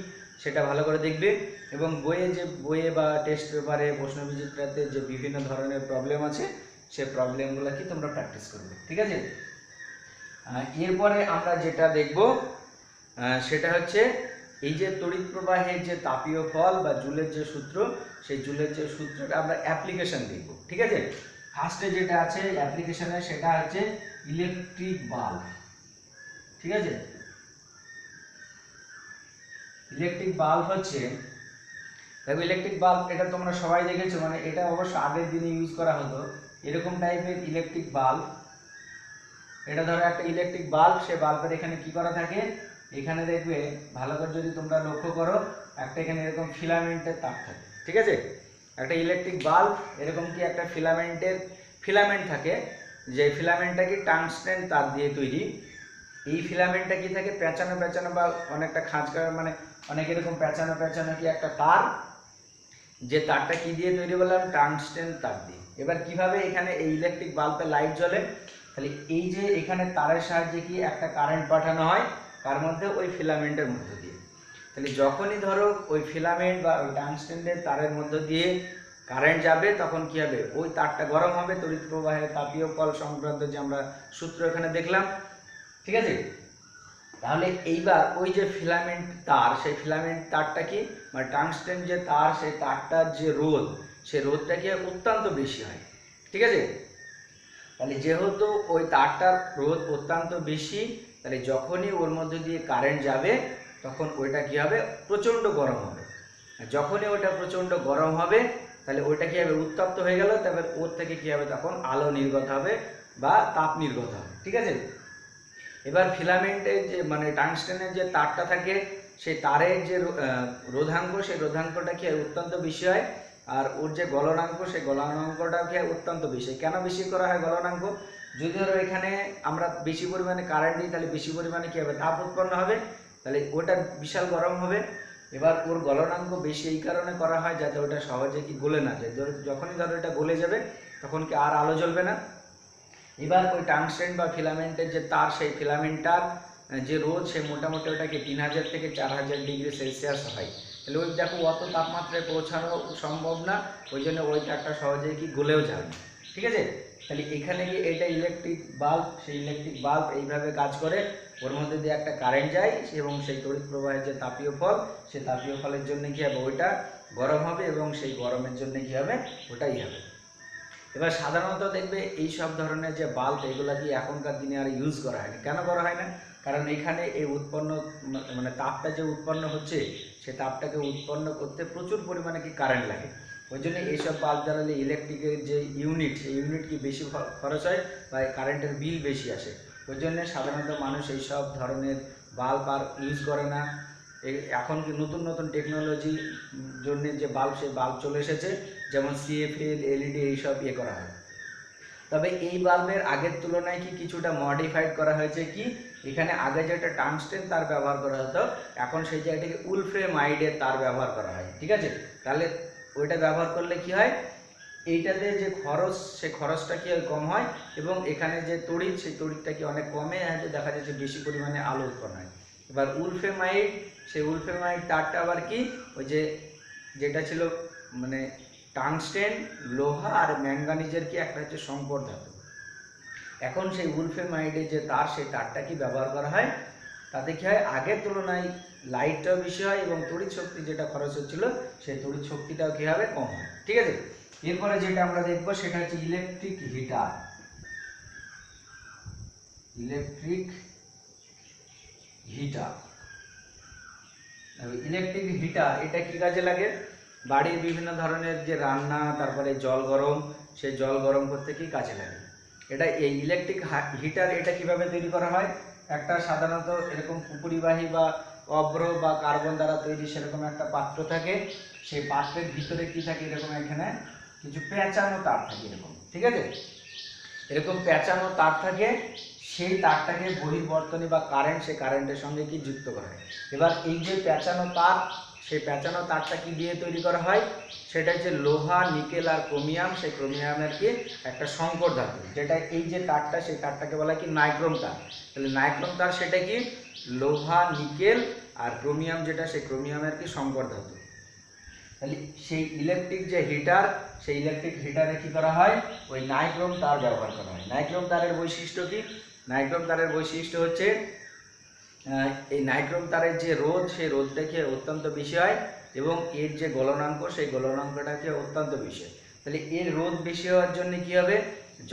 সেটা ভালো করে দেখবে, এবং বইয়ে বা টেস্ট পেপারে প্রশ্নবিচিত্রাতে যে বিভিন্ন ধরনের প্রবলেম আছে সেই প্রবলেমগুলো কি তোমরা প্র্যাকটিস করবে, ঠিক আছে। এরপরে আমরা যেটা দেখব সেটা হচ্ছে এই যে তড়িৎ প্রবাহের যে তাপীয় ফল বা জুলের যে সূত্র, সেই জুলের যে সূত্রটা আমরা অ্যাপ্লিকেশন দেখব, ঠিক আছে। ফার্স্টে যেটা আছে অ্যাপ্লিকেশনে সেটা হচ্ছে ইলেকট্রিক বাল্ব, ঠিক আছে। ইলেকট্রিক বাল্ব হচ্ছে দেখো ইলেকট্রিক বাল্ব এটা তোমরা সবাই দেখেছো, মানে এটা অবশ্য আগের দিনে ইউজ করা হতো এরকম টাইপের ইলেকট্রিক বাল্ব। এটা ধরো একটা ইলেকট্রিক বাল্ব, সে বাল্বের এখানে কি করা থাকে, এখানে দেখবে ভালো করে যদি তোমরা লক্ষ্য করো একটা এখানে এরকম ফিলামেন্টের তার থাকে, ঠিক আছে। একটা ইলেকট্রিক বাল্ব এরকম কি একটা ফিলামেন্ট থাকে, যে ফিলামেন্টটা কি টাংস্টেন তার দিয়ে তৈরি। এই ফিলামেন্টটা কি থাকে পেঁচানো বা অনেকটা খাঁজকা, মানে অনেক এরকম পেঁচানো কি একটা তার, যে তারটা কি দিয়ে তৈরি বললাম টাংস্টেন তার দিয়ে। এবার কিভাবে এখানে এই ইলেকট্রিক বাল্বে লাইট জ্বলে, তাহলে এই যে এখানে তারের সাহায্যে কি একটা কারেন্ট পাঠানো হয় কার মধ্যে ওই ফিলামেন্টের মধ্য দিয়ে। তাহলে যখনই ধরো ওই ফিলামেন্ট বা ওই টাংস্টেনের তারের মধ্য দিয়ে কারেন্ট যাবে তখন কি হবে ওই তারটা গরম হবে, তড়িৎ প্রবাহের তাপীয় ফল সংক্রান্ত যে আমরা সূত্র এখানে দেখলাম, ঠিক আছে। তাহলে এইবার ওই যে ফিলামেন্ট তার, সেই ফিলামেন্ট তারটা কি মানে টাংস্টেন যে তার, সেই তারটার যে রোধ, সেই রোধটা কি অত্যন্ত বেশি হয়। ঠিক আছে, তাহলে যেহেতু ওই তারটার রোধ অত্যন্ত বেশি, তাহলে যখনই ওর মধ্যে দিয়ে কারেন্ট যাবে তখন ওইটা কি হবে, প্রচণ্ড গরম হবে। যখনই ওটা প্রচণ্ড গরম হবে তাহলে ওইটা কী হবে, উত্তপ্ত হয়ে গেল, তারপর ওর থেকে কী হবে, তখন আলো নির্গত হবে বা তাপ নির্গত হবে। ঠিক আছে, এবার ফিলামেন্টের যে মানে টাংস্টেনের যে তারটা থাকে, সেই তারের যে রোধাঙ্ক, সেই রোধাঙ্কটা কি অত্যন্ত বেশি হয়। আর ওর যে গলনাঙ্ক, সেই গলনাঙ্কটা কি অত্যন্ত বেশি। কেন বেশি করা হয় গলনাঙ্ক, যদি ধরো এখানে আমরা বেশি পরিমাণে কারেন্ট দিই তাহলে বেশি পরিমাণে কী হবে, তাপ উৎপন্ন হবে, তাহলে ওটা বিশাল গরম হবে। এবার ওর গলনাঙ্ক বেশি এই কারণে করা হয় যাতে ওটা সহজে কি গলে না যায়। যখনই ধরো এটা গলে যাবে তখন কি আর আলো জ্বলবে না। এবার ওই টাংস্টেন বা ফিলামেন্টের যে তার, সেই ফিলামেন্টটার যে রোধ, সে মোটামুটি ওটাকে 3000 থেকে 4000 ডিগ্রি সেলসিয়াস হয়। তাহলে ওই দেখো অত তাপমাত্রায় পৌঁছানো সম্ভব না, ওই জন্য ওই তারটা সহজেই কি গলেও যাবে না। ঠিক আছে, তাহলে এখানে কি এটা ইলেকট্রিক বাল্ব, সেই ইলেকট্রিক বাল্ব এইভাবে কাজ করে, ওর মধ্যে দিয়ে একটা কারেন্ট যায় এবং সেই তড়িৎ প্রবাহের যে তাপীয় ফল, সেই তাপীয় ফলের জন্য কি হবে, ওইটা গরম হবে এবং সেই গরমের জন্য কি হবে, ওটাই হবে। এবার সাধারণত দেখবে এই সব ধরনের যে বাল্ব, এগুলো কি এখনকার দিনে আর ইউজ করা হয় না। কেন করা হয় না, কারণ এখানে এই উৎপন্ন মানে তাপটা যে উৎপন্ন হচ্ছে, সে তাপটাকে উৎপন্ন করতে প্রচুর পরিমাণে কি কারেন্ট লাগে। ওই জন্য এইসব বাল্ব জ্বালালে ইলেকট্রিকের যে ইউনিট, সেই ইউনিট কি বেশি খরচ হয় বা কারেন্টের বিল বেশি আসে। ওই জন্য সাধারণত মানুষ এই সব ধরনের বাল্ব আর ইউজ করে না। এখন কি নতুন নতুন টেকনোলজি জন্য যে বাল্ব, সেই বাল্ব চলে এসেছে, যেমন সিএফএল, এলইডি এইসব করা হয়। তবে এই বাল্বের আগের তুলনায় কি কিছুটা মডিফাইড করা হয়েছে। কি এখানে আগে যেটা টাংস্টেন তার ব্যবহার করা হতো, এখন সেই জায়গাটাকে উলফ্রেমাইডের তার ব্যবহার করা হয়। ঠিক আছে, তাহলে ওইটা ব্যবহার করলে কি হয়, এইটাতে যে খরচ, সেই খরচটা কি কম হয় এবং এখানে যে তড়িৎ, সেই তড়িৎটা কি অনেক কমে হয়তো দেখা যাচ্ছে বেশি পরিমাণে আলো উৎপন্ন হয়। এবার উলফ্রেমাইড, সেই উলফ্রেমাইড তারটা আবার কি ওই যে যেটা ছিল মানে টাংস্টেন, লোহা আর ম্যাঙ্গানিজের কি একটা হচ্ছে সংকর ধাতু। এখন সেই উলফ্রেমাইডের যে তার, সেই তারটা কি ব্যবহার করা হয়, তাতে কি হয়, আগের তুলনায় লাইটটাও বেশি হয় এবং তড়িৎ শক্তি যেটা খরচ হচ্ছিল, সেই তড়িৎ শক্তিটাও কী হবে, কম হয়। ঠিক আছে, এরপরে যেটা আমরা দেখবো সেটা হচ্ছে electric heater. Electric heater, electric heater এটা কি কাজে লাগে, বাড়ির বিভিন্ন ধরনের যে রান্না, তারপরে জল গরম, সেই জল গরম করতে কি কাজে লাগে। এটা এই ইলেকট্রিক হিটার, এটা কিভাবে তৈরি করা হয়, একটা সাধারণত এরকম পুকুরিবাহী বা অভ্র বা কার্বন দ্বারা তৈরি সেরকম একটা পাত্র থাকে। সেই পাত্রের ভিতরে কি থাকে, এরকম এখানে কিছু পেঁচানো তার থাকে এরকম। ঠিক আছে, এরকম পেঁচানো তার থাকে, সেই তারটাকে বহির্বর্তনী বা কারেন্ট, সেই কারেন্টের সঙ্গে কি যুক্ত করা হয়। এবার এই যে পেঁচানো তার, সেই পেঁচানো তারটা কি দিয়ে তৈরি করা হয়, সেটা হচ্ছে লোহা, নিকেল আর ক্রোমিয়াম। সেই ক্রোমিয়ামের কি একটা সংকর ধাতু, যেটা এই যে তারটা, সেই তারটাকে বলা হয় কি নাইক্রোম তার। তাহলে নাইক্রোম তার সেটা কি লোহা, নিকেল আর ক্রোমিয়াম, যেটা সেই ক্রোমিয়ামের কি সংকর ধাতু। তাহলে সেই ইলেকট্রিক যে হিটার, সেই ইলেকট্রিক হিটারে কি করা হয়, ওই নাইক্রোম তার ব্যবহার করা হয়। নাইক্রোম তারের বৈশিষ্ট্য কি, নাইক্রোম তারের বৈশিষ্ট্য হচ্ছে এই নাইক্রোম তারের যে রোধ, সেই রোধটা কি অত্যন্ত বেশি হয় এবং এর যে গলনাঙ্ক, সেই গলনাঙ্কটা কি অত্যন্ত বেশি হয়। তাহলে এর রোধ বেশি হওয়ার জন্য কি হবে,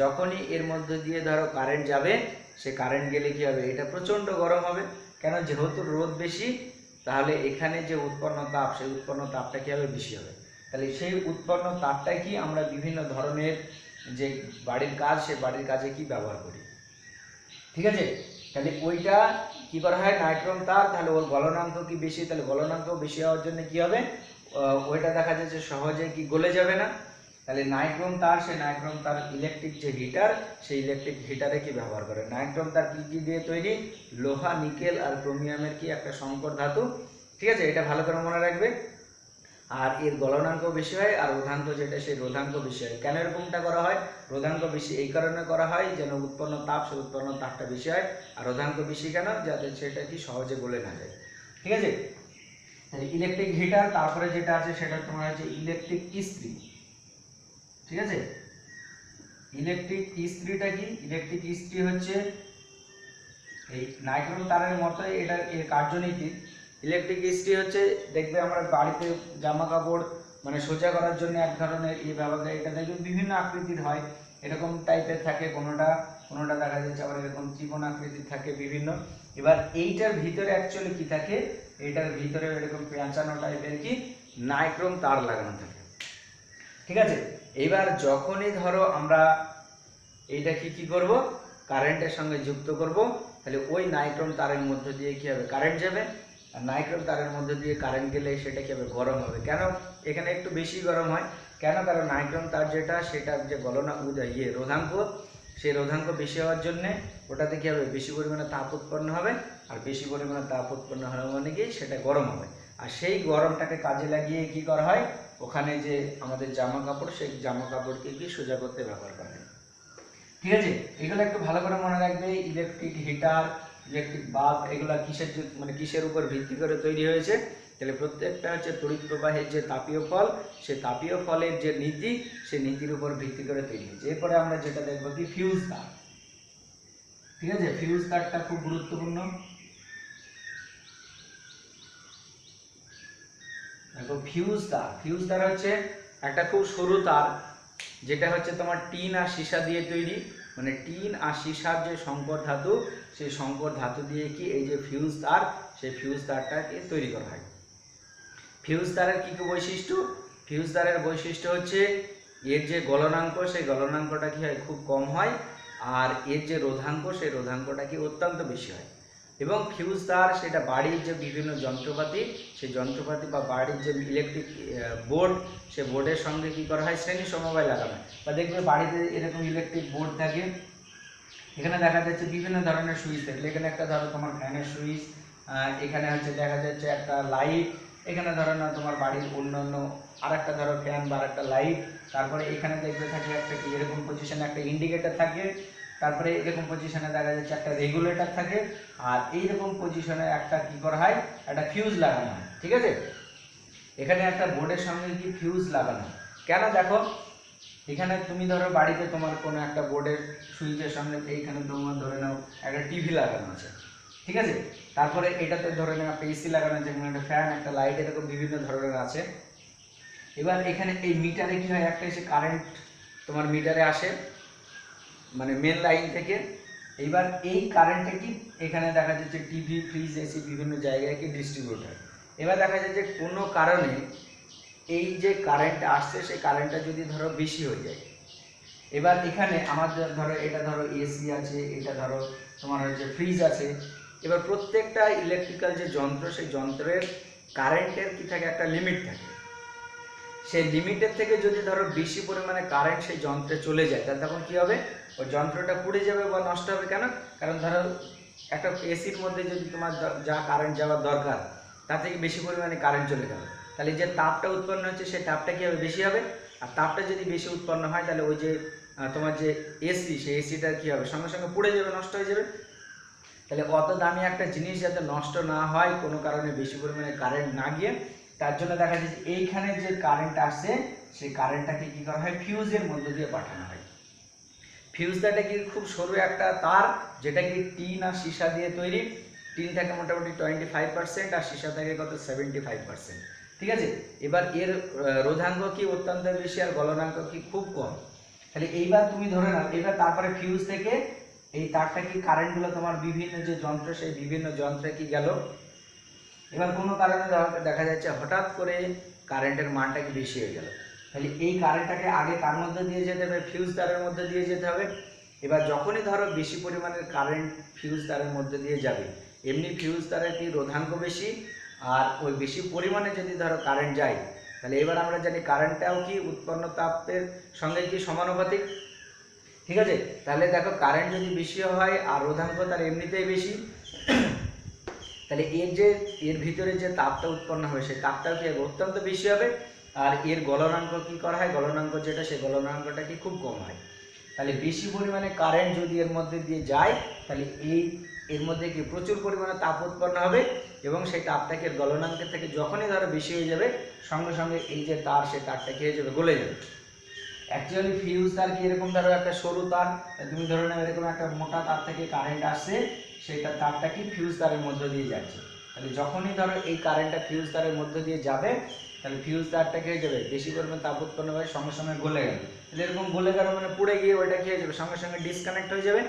যখনই এর মধ্যে দিয়ে ধরো কারেন্ট যাবে, সে কারেন্ট গেলে কি হবে, এটা প্রচণ্ড গরম হবে। কেন, যেহেতু রোধ বেশি, তাহলে এখানে যে উৎপন্ন তাপ, সেই উৎপন্ন তাপটা কি হবে, বেশি হবে। তাহলে সেই উৎপন্ন তাপটাই কি আমরা বিভিন্ন ধরনের যে বাড়ির কাজ, সেই বাড়ির কাজে কি ব্যবহার করি। ঠিক আছে, তাহলে ওইটা কি করা হয়, নাইক্রোম তার, তাহলে ওর গলনাঙ্ক কি বেশি, তাহলে গলনাঙ্ক বেশি হওয়ার জন্য কি হবে, ওইটা দেখা যাচ্ছে সহজে কি গলে যাবে না। তাহলে নাইক্রোম তার, সেই নাইক্রোম তার ইলেকট্রিক যে হিটার, সেই ইলেকট্রিক হিটারে কি ব্যবহার করে, নাইক্রোম তার কি কি দিয়ে তৈরি, লোহা, নিকেল আর ক্রোমিয়ামের কি একটা সংকর ধাতু। ঠিক আছে, এটা ভালো করে মনে রাখবে। আর এর গলনাঙ্ক বেশি হয় আর রোধাঙ্ক যেটা, সেই রোধাঙ্ক বেশি হয়। কেন এরকমটা করা হয়, রোধাঙ্ক বেশি এই কারণে করা হয় যেন উৎপন্ন তাপ, সেই উৎপন্ন তাপটা বেশি হয়। আর রোধাঙ্ক বেশি কেন, যাতে সেটা কি সহজে গলে না যায়। ঠিক আছে, ইলেকট্রিক হিটার। তারপরে যেটা আছে সেটা তোমার হচ্ছে ইলেকট্রিক ইস্ত্রি। ঠিক আছে, ইলেকট্রিক ইস্ত্রিটা কি, ইলেকট্রিক ইস্ত্রি হচ্ছে এই নাইক্রোম তারের মতোই এটা এর কার্যনীতি। ইলেকট্রিক ইস্ত্রি হচ্ছে দেখবে আমরা বাড়িতে জামা কাপড় মানে সোজা করার জন্য এক ধরনের ব্যবহার হয়। এটা দেখবে বিভিন্ন আকৃতির হয়, এরকম টাইপের থাকে, কোনোটা দেখা যাচ্ছে আবার এরকম ত্রিকোণ আকৃতির থাকে বিভিন্ন। এবার এইটার ভিতরে অ্যাকচুয়ালি কি থাকে, এইটার ভিতরে এরকম পেঁচানো টাইপের কি নাইক্রোম তার লাগানো থাকে। ঠিক আছে, এইবার যখনই ধরো আমরা এইটাকে কি করব, কারেন্টের সঙ্গে যুক্ত করব, তাহলে ওই নাইক্রোম তারের মধ্যে দিয়ে কি হবে, কারেন্ট যাবে। আর নাইক্রোম তারের মধ্যে দিয়ে কারেন্ট গেলে সেটা কি হবে, গরম হবে। কেন এখানে একটু বেশি গরম হয়, কেন, কারণ নাইক্রোম তার যেটা সেটা যে রোধাঙ্ক, সেই রোধাঙ্ক বেশি হওয়ার জন্যে ওটাতে কি হবে, বেশি পরিমাণে তাপ উৎপন্ন হবে। আর বেশি পরিমাণে তাপ উৎপন্ন হওয়া মানে কি সেটা গরম হবে। আর সেই গরমটাকে কাজে লাগিয়ে কি করা হয়, ওখানে যে আমাদের জামা কাপড়, সেই জামা কাপড়কে কি সোজা করতে ব্যবহার করা হয়। ঠিক আছে, এগুলো একটু ভালো করে মনে রাখবে। ইলেকট্রিক হিটার, ইলেকট্রিক বাল্ব, এগুলো কিসের উপর ভিত্তি করে তৈরি হয়েছে, তাহলে প্রত্যেকটা হচ্ছে তড়িৎ প্রবাহের যে তাপীয় ফল, সেই তাপীয় ফলের যে নীতি, সেই নীতির উপর ভিত্তি করে তৈরি হয়েছে। এরপরে আমরা যেটা দেখবো কি ফিউজ তার। ঠিক আছে, ফিউজ তারটা খুব গুরুত্বপূর্ণ। দেখো ফিউজ তার হচ্ছে একটা খুব সরু তার, যেটা হচ্ছে তোমার টিন আর সীসা দিয়ে তৈরি। মানে টিন আর সীসার যে সংকর ধাতু, সেই সংকর ধাতু দিয়ে কি এই যে ফিউজ তার, সেই ফিউজ তারটাকে তৈরি করা হয়। ফিউজ তারের কী কী বৈশিষ্ট্য, ফিউজ তারের বৈশিষ্ট্য হচ্ছে এর যে গলনাঙ্ক, সেই গলনাঙ্কটা কি হয়, খুব কম হয়। আর এর যে রোধাঙ্ক, সেই রোধাঙ্কটা কি অত্যন্ত বেশি হয়। এবং ফিউজ তার সেটা বাড়ির যে বিভিন্ন যন্ত্রপাতি, সেই যন্ত্রপাতি বা বাড়ির যে ইলেকট্রিক বোর্ড, সে বোর্ডের সঙ্গে কি করা হয়, শ্রেণী সমবায় লাগানো হয়। বা দেখবে বাড়িতে এরকম ইলেকট্রিক বোর্ড থাকে, এখানে দেখা যাচ্ছে বিভিন্ন ধরনের সুইচ থাকলে, এখানে একটা ধরো তোমার ফ্যানের সুইচ, এখানে হচ্ছে দেখা যাচ্ছে একটা লাইট, এখানে ধরো না তোমার বাড়ির অন্যান্য আর একটা ধরো ফ্যান বা একটা লাইট, তারপরে এখানে দেখবে থাকে একটা কি এরকম পজিশনে একটা ইন্ডিকেটর থাকে, তারপরে এরকম পজিশনে দেখা যাচ্ছে একটা রেগুলেটর থাকে, আর এইরকম পজিশনে একটা কি করা হয়, একটা ফিউজ লাগানো হয়। ঠিক আছে, এখানে একটা বোর্ডের সঙ্গে কি ফিউজ লাগানো, কেন দেখো এখানে তুমি ধরো বাড়িতে তোমার কোনো একটা বোর্ডের সুইচের সঙ্গে এইখানে তোমার ধরে নাও একটা টিভি লাগানো আছে। ঠিক আছে, তারপরে এটাতে ধরে নাও একটা এসি লাগানো আছে, একটা ফ্যান, একটা লাইট, এরকম বিভিন্ন ধরনের আছে। এবার এখানে এই মিটারে কি হয়, একটা এসে কারেন্ট তোমার মিটারে আসে, মানে মেন লাইন থেকে। এইবার এই কারেন্টটা কি এখানে দেখা যাচ্ছে টিভি, ফ্রিজ, এসি বিভিন্ন জায়গায় কি ডিস্ট্রিবিউট হয়। এবার দেখা যায় যে কোনো কারণে এই যে কারেন্টটা আসছে, সেই কারেন্টটা যদি ধরো বেশি হয়ে যায়, এবার এখানে আমাদের ধরো এটা ধরো এসি আছে, এটা ধরো তোমার হচ্ছে ফ্রিজ আছে। এবার প্রত্যেকটা ইলেকট্রিক্যাল যে যন্ত্র, সেই যন্ত্রের কারেন্টের কি থাকে, একটা লিমিট থাকে। সেই লিমিটের থেকে যদি ধরো বেশি পরিমাণে কারেন্ট সেই যন্ত্রে চলে যায়, তাহলে তখন কি হবে, ওই যন্ত্রটা পুড়ে যাবে বা নষ্ট হবে। কেন, কারণ ধরো একটা এসির মধ্যে যদি তোমার যা কারেন্ট যাওয়ার দরকার, তার থেকে বেশি পরিমাণে কারেন্ট চলে গেল, তাহলে যে তাপটা উৎপন্ন হচ্ছে, সেই তাপটা কি হবে, বেশি হবে। আর তাপটা যদি বেশি উৎপন্ন হয়, তাহলে ওই যে তোমার যে এসি, সেই এসিটা কি হবে, সঙ্গে সঙ্গে পুড়ে যাবে, নষ্ট হয়ে যাবে। তাহলে অত দামি একটা জিনিস যাতে নষ্ট না হয়, কোনো কারণে বেশি পরিমাণে কারেন্ট না গিয়ে, তার জন্য দেখা যাচ্ছে এইখানে যে কারেন্ট আসছে, সেই কারেন্টটাকে কি করা হয়, ফিউজের মধ্য দিয়ে পাঠানো হয়। ফিউজটা কি খুব সরু একটা তার, যেটা কি টিন আর সীসা দিয়ে তৈরি। টিন থাকে মোটামুটি 25% আর সীসা থাকে কত 75%। ঠিক আছে, এবার এর রোধাঙ্ক কি অত্যন্ত বেশি আর গলনাঙ্ক কি খুব কম। তাহলে এইবার তুমি ধরে নাও, এবার তারপরে ফিউজ থেকে এই তারটা কি কারেন্টগুলো তোমার বিভিন্ন যে যন্ত্র, সেই বিভিন্ন যন্ত্রে কি গেল। এবার কোনো কারণে দেখা যাচ্ছে হঠাৎ করে কারেন্টের মানটা কি বেশি হয়ে গেল, তাহলে এই কারেন্টটাকে আগে কার মধ্যে দিয়ে যেতে হবে, ফিউজ তারের মধ্যে দিয়ে যেতে হবে। এবার যখনই ধরো বেশি পরিমাণের কারেন্ট ফিউজ তারের মধ্যে দিয়ে যাবে, এমনি ফিউজ তারের কি রোধাঙ্ক বেশি, আর ওই বেশি পরিমাণে যদি ধরো কারেন্ট যায়, তাহলে এবার আমরা জানি কারেন্টটাও কি উৎপন্ন তাপের সঙ্গে কি সমানুপাতিক। ঠিক আছে, তাহলে দেখো কারেন্ট যদি বেশি হয় আর রোধাঙ্ক তার এমনিতেই বেশি, তাহলে এর ভিতরে যে তাপটা উৎপন্ন হবে, সেই তাপটাও কি অত্যন্ত বেশি হবে। আর এর গলনাঙ্ক কি করা হয়, গলনাঙ্ক যেটা, সেই গলনাঙ্কটা কি খুব কম হয়। তাহলে বেশি পরিমাণে কারেন্ট যদি এর মধ্যে দিয়ে যায়, তাহলে এর মধ্যে কি প্রচুর পরিমাণে তাপ উৎপন্ন হবে, এবং সেই তাপটাকে গলনাঙ্কের থেকে যখনই ধরো বেশি হয়ে যাবে, সঙ্গে সঙ্গে এই যে তার, সেই তারটা কি হয়ে যাবে, গলে যাবে। অ্যাকচুয়ালি ফিউজ তার কি এরকম ধরো একটা সরু তার, তুমি ধরে নাও এরকম একটা মোটা তার থেকে কারেন্ট আসছে, সেটা তারটা কি ফিউজ তারের মধ্য দিয়ে যাচ্ছে। তাহলে যখনই ধরো এই কারেন্টটা ফিউজ তারের মধ্য দিয়ে যাবে, তাহলে ফিউজ তারটা কি হয়ে যাবে, বেশি পরিমাণ তাপ উৎপন্ন হয়ে সঙ্গে সঙ্গে গলে গেল। তাহলে এরকম গলে গেল মানে পুড়ে গিয়ে ওইটা কি হয়ে যাবে, সঙ্গে সঙ্গে ডিসকানেক্ট হয়ে যাবে।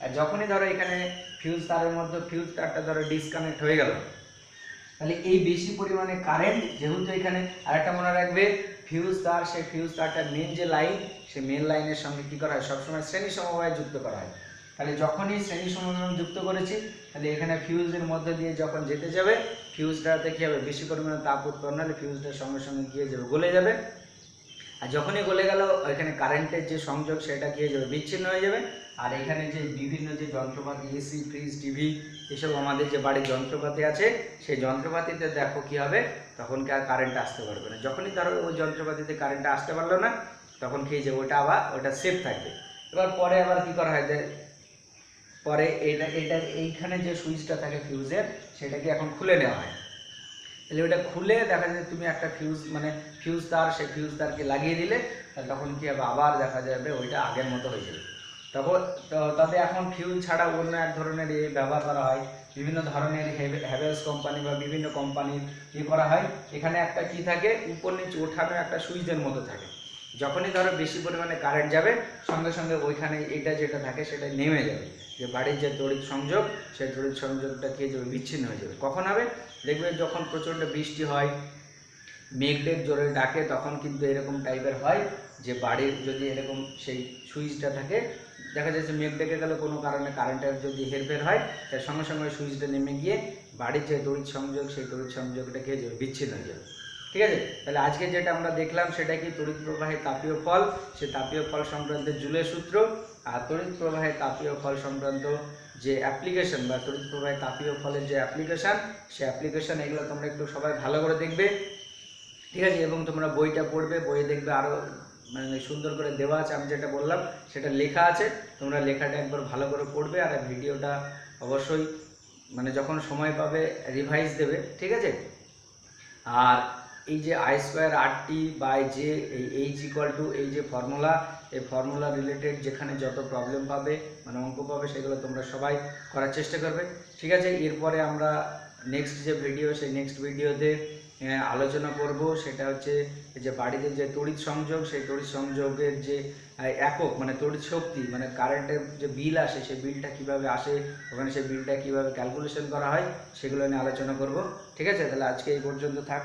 আর যখনই ধরো এখানে ফিউজ তারের মধ্যে ফিউজ তারটা ধরো ডিসকানেক্ট হয়ে গেল, তাহলে এই বেশি পরিমাণে কারেন্ট যেহেতু এখানে, আরেকটা মনে রাখবে, ফিউজ তার, সেই ফিউজ তারটার মেন যে লাইন, সেই মেন লাইনের সঙ্গে কি করা হয়, সবসময় শ্রেণী সমবায় যুক্ত করা হয়। তাহলে যখনই শ্রেণী সমবায় যুক্ত করেছি, তাহলে এখানে ফিউজের মধ্যে দিয়ে যখন যেতে যাবে, ফিউজটাতে কি হবে, বেশি পরিমাণে তাপ উৎপন্ন হলে ফিউজটার সঙ্গে সঙ্গে গিয়ে যাবে, গলে যাবে। আর যখনই গলে গেল, এখানে কারেন্টের যে সংযোগ সেটা কি হয়ে যাবে, বিচ্ছিন্ন হয়ে যাবে। আর এখানে যে বিভিন্ন যে যন্ত্রপাতি, এসি, ফ্রিজ, টিভি, এসব আমাদের যে বাড়ির যন্ত্রপাতি আছে, সেই যন্ত্রপাতিতে দেখো কি হবে, তখন কি আর কারেন্ট আসতে পারবে না। যখনই ধরো ওই যন্ত্রপাতিতে কারেন্টটা আসতে পারলো না, তখন কি যে ওটা আবার ওটা সেফ থাকবে। এবার পরে আবার কি করা হয়, যে পরে এইখানে যে সুইচটা থাকে ফিউজের, সেটাকে এখন খুলে নেওয়া হয়। তাহলে ওটা খুলে দেখা যায় তুমি একটা ফিউজ মানে ফিউজ তার, সেই ফিউজ তারকে লাগিয়ে দিলে, তাহলে তখন কি হবে, আবার দেখা যাবে ওইটা আগের মতো হয়ে যাবে। তখন তাতে এখন ফিউজ ছাড়া অন্য এক ধরনের ব্যবহার করা হয়, বিভিন্ন ধরনের হ্যাভেলস কোম্পানি বা বিভিন্ন কোম্পানির কি করা হয়, এখানে একটা কি থাকে, উপর নিচে ওঠানো একটা সুইচের মতো থাকে। যখনই ধরো বেশি পরিমাণে কারেন্ট যাবে, সঙ্গে সঙ্গে ওইখানে এটা যেটা থাকে সেটা নেমে যাবে, যে বাড়ির যে তড়িৎ সংযোগ, সেই তড়িৎ সংযোগটা কি যাবে, বিচ্ছিন্ন হয়ে যাবে। কখন হবে, দেখবে যখন প্রচণ্ড বৃষ্টি হয়, মেঘ জোরে ডাকে, তখন কিন্তু এরকম টাইপের হয়, যে বাড়ির যদি এরকম সেই সুইচটা থাকে, দেখা যাচ্ছে মেঘ ডেকে গেলে কোনো কারণে কারেন্টের যদি হেরফের হয়, তার সঙ্গে সঙ্গে সুইচটা নেমে গিয়ে বাড়ির যে তড়িৎ সংযোগ, সেই তড়িৎ সংযোগটা কি হয়ে যাবে, বিচ্ছিন্ন হয়ে যাবে। ঠিক আছে, তাহলে আজকে যেটা আমরা দেখলাম সেটা কি, তড়িৎ প্রবাহে তাপীয় ফল, সে তাপীয় ফল সংক্রান্ত জুলের সূত্র, আর তড়িৎ প্রবাহে তাপীয় ফল সংক্রান্ত যে অ্যাপ্লিকেশন বা তড়িৎ প্রবাহে তাপীয় ফলের যে অ্যাপ্লিকেশন, সে অ্যাপ্লিকেশন এগুলো তোমরা একটু সবাই ভালো করে দেখবে। ঠিক আছে, এবং তোমরা বইটা পড়বে, বইয়ে দেখবে আরও মানে সুন্দর করে দেওয়া আছে, আমি যেটা বললাম সেটা লেখা আছে, তোমরা লেখাটা একবার ভালো করে পড়বে। আর ভিডিওটা অবশ্যই মানে যখন সময় পাবে রিভাইজ দেবে। ঠিক আছে, আর এই যে I²RT/J, এই H=, এই যে ফর্মুলা, এই ফর্মুলা রিলেটেড যেখানে যত প্রবলেম পাবে মানে অঙ্ক পাবে, সেগুলো তোমরা সবাই করার চেষ্টা করবে। ঠিক আছে, এরপরে আমরা নেক্সট যে ভিডিও, সেই নেক্সট ভিডিওতে আলোচনা করব, সেটা হচ্ছে যে বাড়িতে যে তড়িৎ সংযোগ, সেই তড়িৎ সংযোগের যে একক মানে তড়িৎ শক্তি মানে কারেন্টের যে বিল আসে, সেই বিলটা কিভাবে আসে, ওখানে সেই বিলটা কিভাবে ক্যালকুলেশন করা হয়, সেগুলো নিয়ে আলোচনা করব। ঠিক আছে, তাহলে আজকে এই পর্যন্ত থাক।